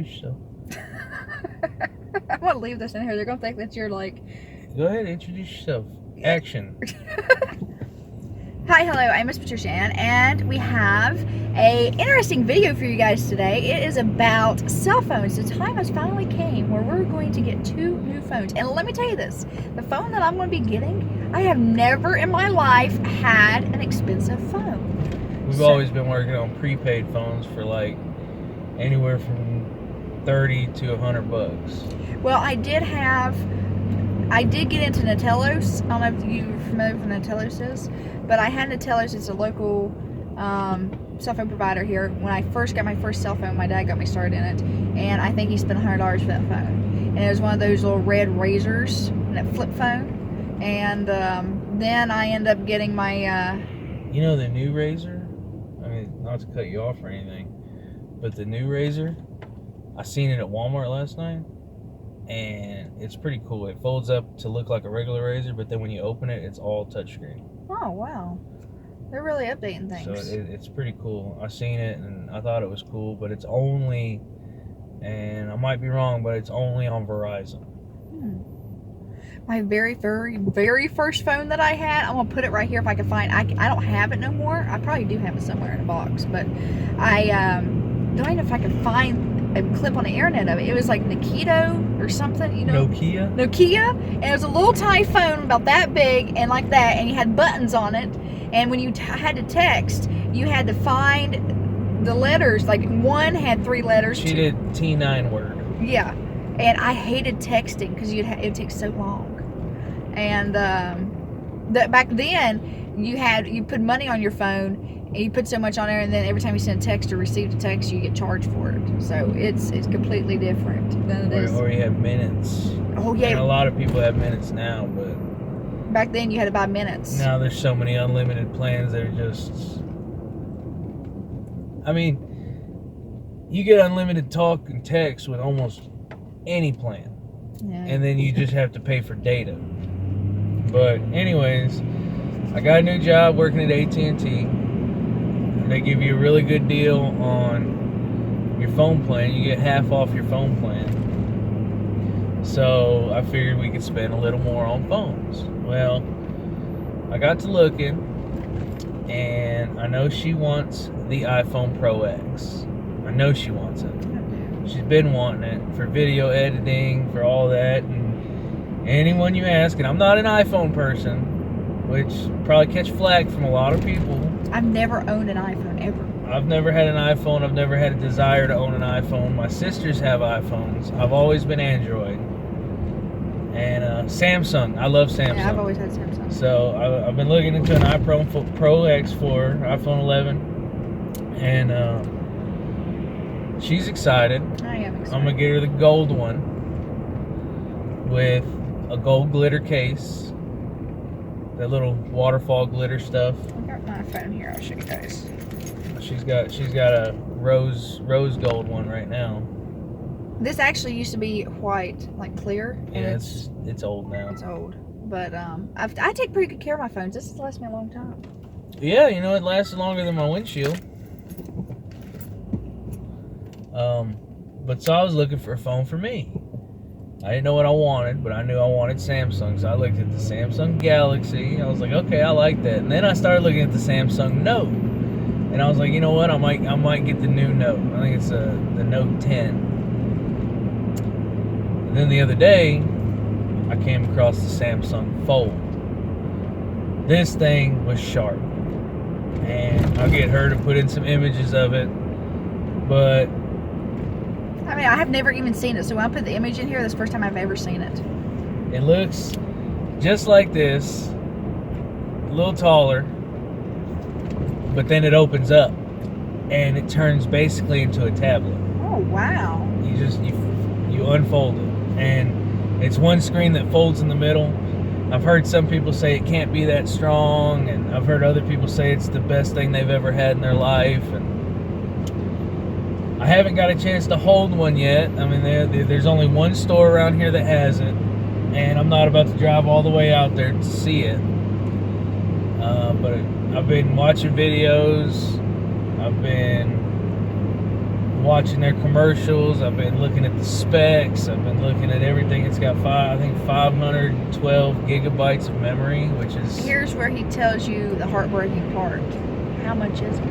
introduce yourself. I'm going to leave this in here. They're going to think that you're like... Go ahead, introduce yourself. Action. Hi, hello, I'm MzPatriciaAnn, and we have a interesting video for you guys today. It is about cell phones. The time has finally came where we're going to get 2 new phones. And let me tell you this, the phone that I'm going to be getting, I have never in my life had an expensive phone. We've always been working on prepaid phones for like anywhere from 30 to 100 bucks. Well, I did get into Natellos. I don't know if you're familiar with what Natellos is, but I had Natellos. It's a local cell phone provider here. When I first got my first cell phone, my dad got me started in it, and I think he spent $100 for that phone. And it was one of those little red razors, that flip phone. And then I ended up getting my... You know the new Razor? I mean, not to cut you off or anything, but the new Razor, I seen it at Walmart last night. And it's pretty cool. It folds up to look like a regular razor, but then when you open it, it's all touchscreen. Oh, wow. They're really updating things. So it's pretty cool. I seen it, and I thought it was cool, but it's only, and I might be wrong, but it's only on Verizon. My very, very, very first phone that I had, I'm going to put it right here if I can find it. I don't have it no more. I probably do have it somewhere in a box, but I don't even know if I can find a clip on the internet of it. It was like Nikito or something, you know. Nokia, and it was a little tiny phone about that big and like that, and you had buttons on it, and when you had to text, you had to find the letters. Like one had 3 letters. She did T9 word. Yeah, and I hated texting because it would take so long. And back then you put money on your phone. And you put so much on there, and then every time you send a text or receive a text, you get charged for it. So it's completely different than it is. Or you have minutes. Oh yeah. And a lot of people have minutes now, but back then you had to buy minutes. Now there's so many unlimited plans that are just. I mean, you get unlimited talk and text with almost any plan, and then you just have to pay for data. But anyways, I got a new job working at AT&T. They give you a really good deal on your phone plan. You get half off your phone plan. So I figured we could spend a little more on phones. Well, I got to looking, and I know she wants the iPhone Pro X. I know she wants it. She's been wanting it for video editing, for all that. And anyone you ask, and I'm not an iPhone person, which probably catch flack from a lot of people. I've never owned an iPhone, ever. I've never had an iPhone. I've never had a desire to own an iPhone. My sisters have iPhones. I've always been Android. And Samsung. I love Samsung. Yeah, I've always had Samsung. So I've been looking into an iPhone Pro X for iPhone 11. And she's excited. I am excited. I'm going to get her the gold one with a gold glitter case. That little waterfall glitter stuff. I got my phone here. I'll show you guys. She's got a rose gold one right now. This actually used to be white, like clear. And Yeah, it's old now. It's old, but I take pretty good care of my phones. This has lasted me a long time. Yeah, you know, it lasted longer than my windshield. But so I was looking for a phone for me. I didn't know what I wanted, but I knew I wanted Samsung, so I looked at the Samsung Galaxy. I was like, okay, I like that. And then I started looking at the Samsung Note, and I was like, you know what? I might get the new Note. I think it's the Note 10. And then the other day, I came across the Samsung Fold. This thing was sharp, and I'll get her to put in some images of it, but. I mean, I have never even seen it, so when I put the image in here, that's the first time I've ever seen it. It looks just like this, a little taller, but then it opens up, and it turns basically into a tablet. Oh, wow. You unfold it, and it's one screen that folds in the middle. I've heard some people say it can't be that strong, and I've heard other people say it's the best thing they've ever had in their life, and I haven't got a chance to hold one yet. I mean, there's only one store around here that has it, and I'm not about to drive all the way out there to see it. But I've been watching videos. I've been watching their commercials. I've been looking at the specs. I've been looking at everything. It's got 512 gigabytes of memory, which is... Here's where he tells you the heartbreaking part. How much is it?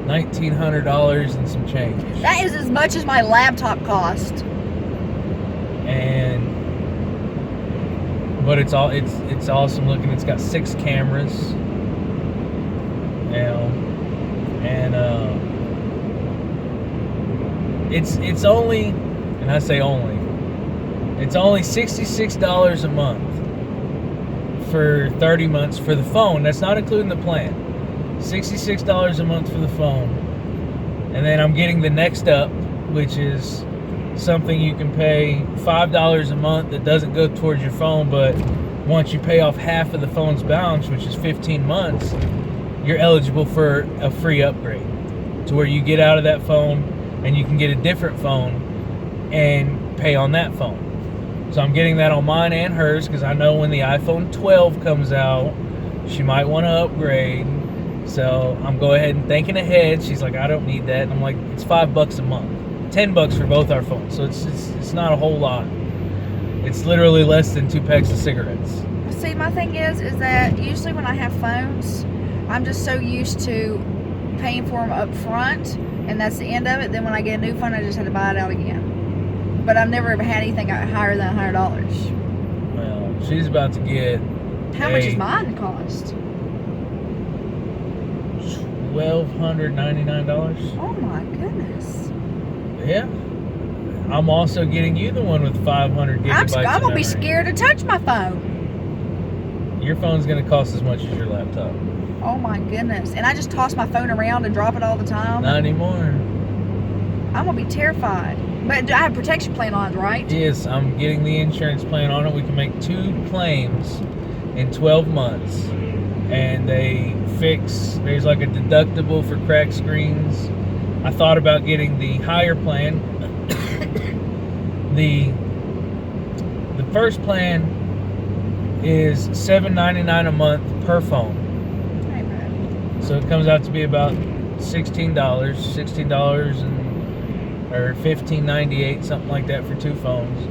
$1,900 and some change. That is as much as my laptop cost. But it's awesome looking. It's got 6 cameras. It's only, and I say only, it's only $66 a month for 30 months for the phone. That's not including the plan. $66 a month for the phone. And then I'm getting the next up, which is something you can pay $5 a month that doesn't go towards your phone, but once you pay off half of the phone's balance, which is 15 months, you're eligible for a free upgrade to where you get out of that phone and you can get a different phone and pay on that phone. So I'm getting that on mine and hers because I know when the iPhone 12 comes out, she might want to upgrade. So I'm going ahead and thinking ahead. She's like, I don't need that. And I'm like, it's $5 a month. $10 for both our phones. So it's not a whole lot. It's literally less than 2 packs of cigarettes. See, my thing is that usually when I have phones, I'm just so used to paying for them up front, and that's the end of it. Then when I get a new phone, I just have to buy it out again. But I've never ever had anything higher than $100. Well, she's about to get... How much does mine cost? $1,299. Oh my goodness. Yeah. I'm also getting you the one with 500 gigabytes. I'm of gonna be memory. scared to touch my phone. Your phone's gonna cost as much as your laptop. Oh my goodness. And I just toss my phone around and drop it all the time. Not anymore. I'm gonna be terrified. But I have a protection plan on it, right? Yes, I'm getting the insurance plan on it. We can make 2 claims in 12 months. And they fix, there's like a deductible for cracked screens. I thought about getting the higher plan. The first plan is $7.99 a month per phone. Hey, bro. So it comes out to be about $16 or $15.98, something like that for 2 phones.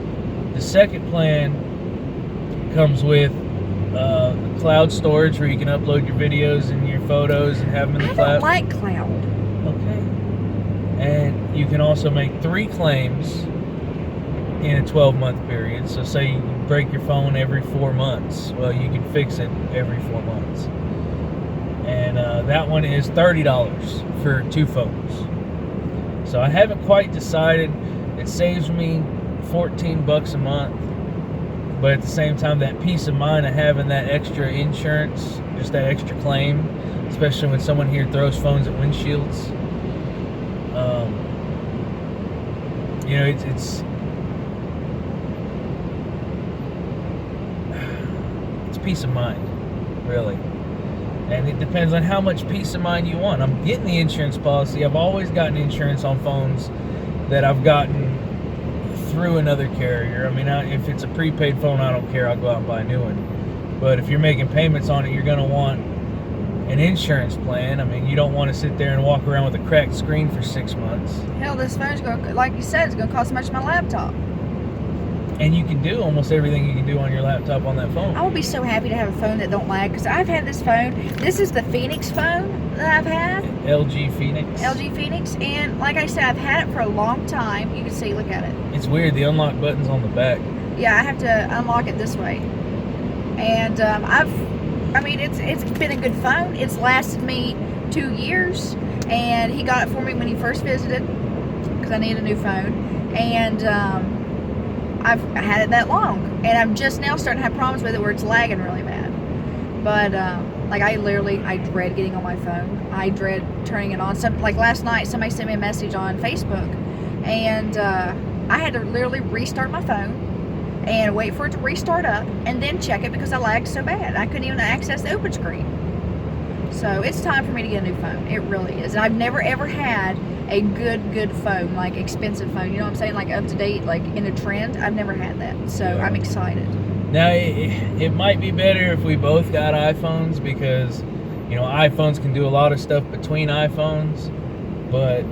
The second plan comes with cloud storage where you can upload your videos and your photos and have them in the cloud. I don't like cloud. Okay. And you can also make 3 claims in a 12-month period. So say you break your phone every 4 months. Well, you can fix it every 4 months. And that one is $30 for 2 phones. So I haven't quite decided. It saves me $14 a month. But at the same time, that peace of mind of having that extra insurance, just that extra claim, especially when someone here throws phones at windshields. You know, it's peace of mind, really. And it depends on how much peace of mind you want. I'm getting the insurance policy. I've always gotten insurance on phones that I've gotten through another carrier. I mean, if it's a prepaid phone, I don't care. I'll go out and buy a new one. But if you're making payments on it, you're going to want an insurance plan. I mean, you don't want to sit there and walk around with a cracked screen for 6 months. Hell, this phone's going to, like you said, it's going to cost as much as my laptop. And you can do almost everything you can do on your laptop on that phone. I will be so happy to have a phone that don't lag, because I've had this phone. This is the Phoenix phone that I've had. LG Phoenix. LG Phoenix. And like I said, I've had it for a long time. You can see, look at it. It's weird. The unlock button's on the back. Yeah, I have to unlock it this way. And I mean, it's been a good phone. It's lasted me 2 years. And he got it for me when he first visited, because I need a new phone. And I've had it that long, and I'm just now starting to have problems with it where it's lagging really bad. But like I dread getting on my phone. I dread turning it on. Like last night, somebody sent me a message on Facebook, and I had to literally restart my phone and wait for it to restart up, and then check it because I lagged so bad. I couldn't even access the open screen. So it's time for me to get a new phone. It really is. And I've never ever had a good phone, like expensive phone. You know what I'm saying? Like up to date, like in a trend. I've never had that. So yeah. I'm excited. Now, it might be better if we both got iPhones because, you know, iPhones can do a lot of stuff between iPhones. But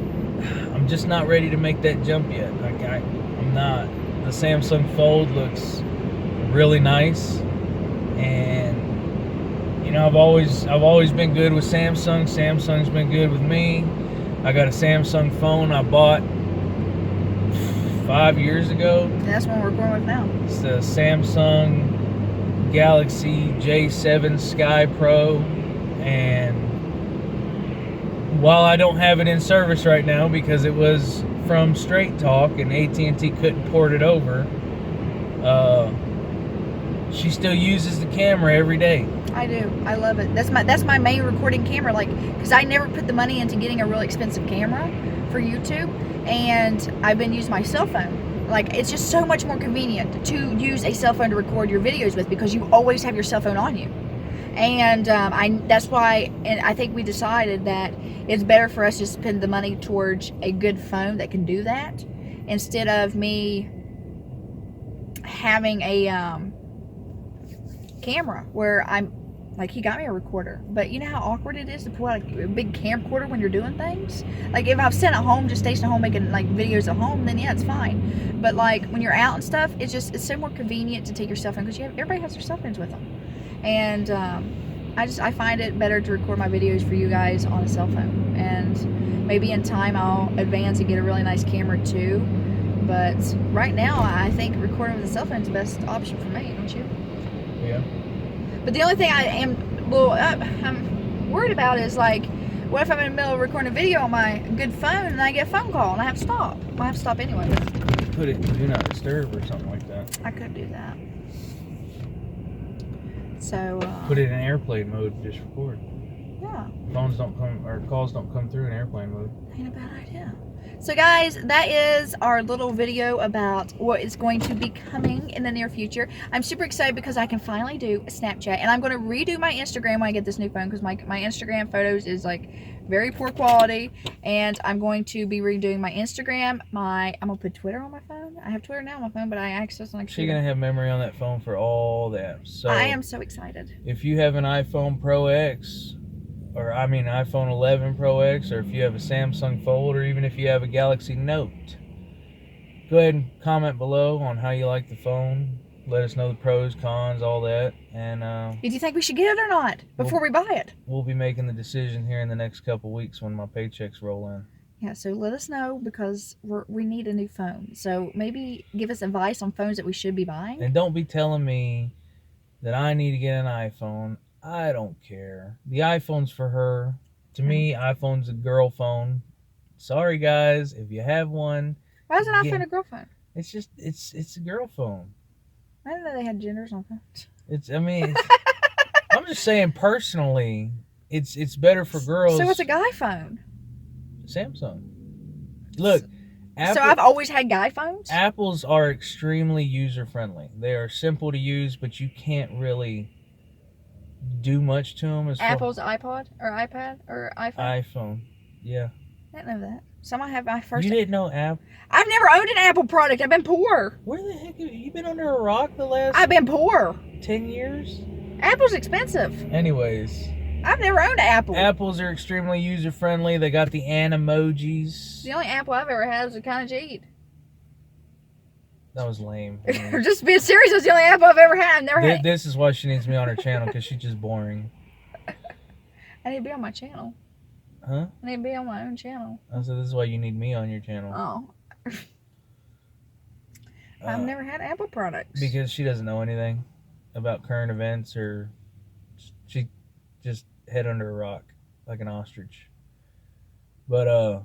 I'm just not ready to make that jump yet. I'm not. The Samsung Fold looks really nice, and you know, I've always been good with Samsung. Samsung's been good with me. I got a Samsung phone I bought 5 years ago. And that's what we're going with now. It's the Samsung Galaxy J7 Sky Pro, and while I don't have it in service right now because it was from Straight Talk and AT&T couldn't port it over, she still uses the camera every day. I do. I love it. That's my main recording camera. Like, because I never put the money into getting a really expensive camera for YouTube, and I've been using my cell phone. Like, it's just so much more convenient to use a cell phone to record your videos with because you always have your cell phone on you. And that's why, and I think we decided that it's better for us to spend the money towards a good phone that can do that instead of me having a camera where I'm like, he got me a recorder, but you know how awkward it is to pull out a big camcorder when you're doing things. Like, if I'm sitting at home, just stationed at home making like videos at home, then yeah, it's fine. But like when you're out and stuff, it's so more convenient to take your cell phone because everybody has their cell phones with them. And I find it better to record my videos for you guys on a cell phone. And maybe in time I'll advance and get a really nice camera too. But right now I think recording with a cell phone is the best option for me, don't you? Yeah. But the only thing I'm worried about is, like, what if I'm in the middle of recording a video on my good phone and I get a phone call and I have to stop? Well, I have to stop anyway. Put it in Do Not Disturb or something like that. I could do that. So put it in airplane mode and just record. Yeah. Calls don't come through in airplane mode. Ain't a bad idea. So guys, that is our little video about what is going to be coming in the near future. I'm super excited because I can finally do a Snapchat, and I'm going to redo my Instagram when I get this new phone because my Instagram photos is like very poor quality, and I'm going to be redoing my Instagram. I'm going to put Twitter on my phone. I have Twitter now on my phone, but I access on like She's going to have memory on that phone for all the apps. So I am so excited. If you have an iPhone Pro X, or I mean iPhone 11 Pro X, or if you have a Samsung Fold, or even if you have a Galaxy Note, go ahead and comment below on how you like the phone. Let us know the pros, cons, all that. And do you think we should get it or not before we buy it? We'll be making the decision here in the next couple weeks when my paychecks roll in. Yeah, so let us know because we need a new phone. So maybe give us advice on phones that we should be buying. And don't be telling me that I need to get an iPhone. I don't care. The iPhone's for her. To me, iPhone's a girl phone. Sorry, guys, if you have one. Why is an iPhone a girl phone? It's just, it's a girl phone. I didn't know they had genders on phones. I'm just saying personally, it's better for girls. So it's a guy phone. Samsung. Look, so I've always had guy phones? Apples are extremely user-friendly. They are simple to use, but you can't really do much to them. Apple's iPod or iPad or iPhone? iPhone, yeah. I didn't know that. So I have my first... You didn't know Apple? I've never owned an Apple product. I've been poor. Where the heck have you been under a rock the last... I've been poor. 10 years? Apple's expensive. Anyways. I've never owned an Apple. Apples are extremely user-friendly. They got the Ann emojis. The only Apple I've ever had was a kind of Jeet. That was lame. Just being serious, that's the only Apple I've ever had. I've never had... This is why she needs me on her channel, because she's just boring. I need to be on my channel. Huh? I need to be on my own channel. I said, this is why you need me on your channel. Oh. I've never had Apple products. Because she doesn't know anything about current events, or she just head under a rock like an ostrich. But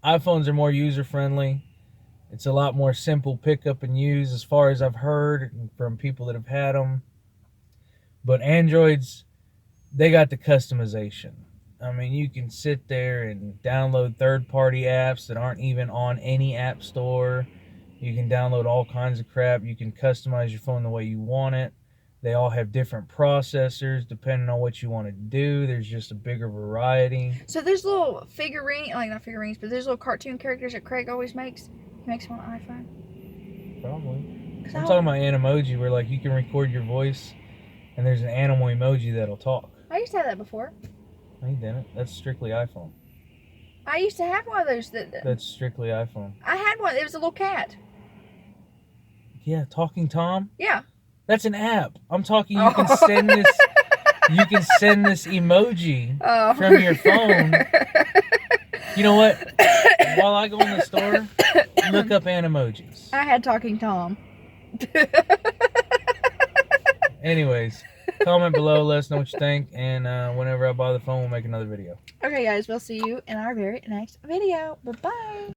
iPhones are more user-friendly. It's a lot more simple pickup and use as far as I've heard from people that have had them. But Androids, they got the customization. I mean, you can sit there and download third-party apps that aren't even on any app store. You can download all kinds of crap. You can customize your phone the way you want it. They all have different processors depending on what you want to do. There's just a bigger variety. So there's little not figurines, but there's little cartoon characters that Craig always makes. He makes them on iPhone. Probably. I'm talking about an emoji where like you can record your voice and there's an animal emoji that'll talk. I used to have that before. No, you didn't. That's strictly iPhone. I used to have one of those. That's strictly iPhone. I had one. It was a little cat. Yeah, Talking Tom. Yeah. That's an app. I'm talking. You can send this. You can send this emoji from your phone. You know what? While I go in the store, look up Animojis. I had Talking Tom. Anyways, comment below. Let us know what you think. And whenever I buy the phone, we'll make another video. Okay, guys. We'll see you in our very next video. Bye-bye.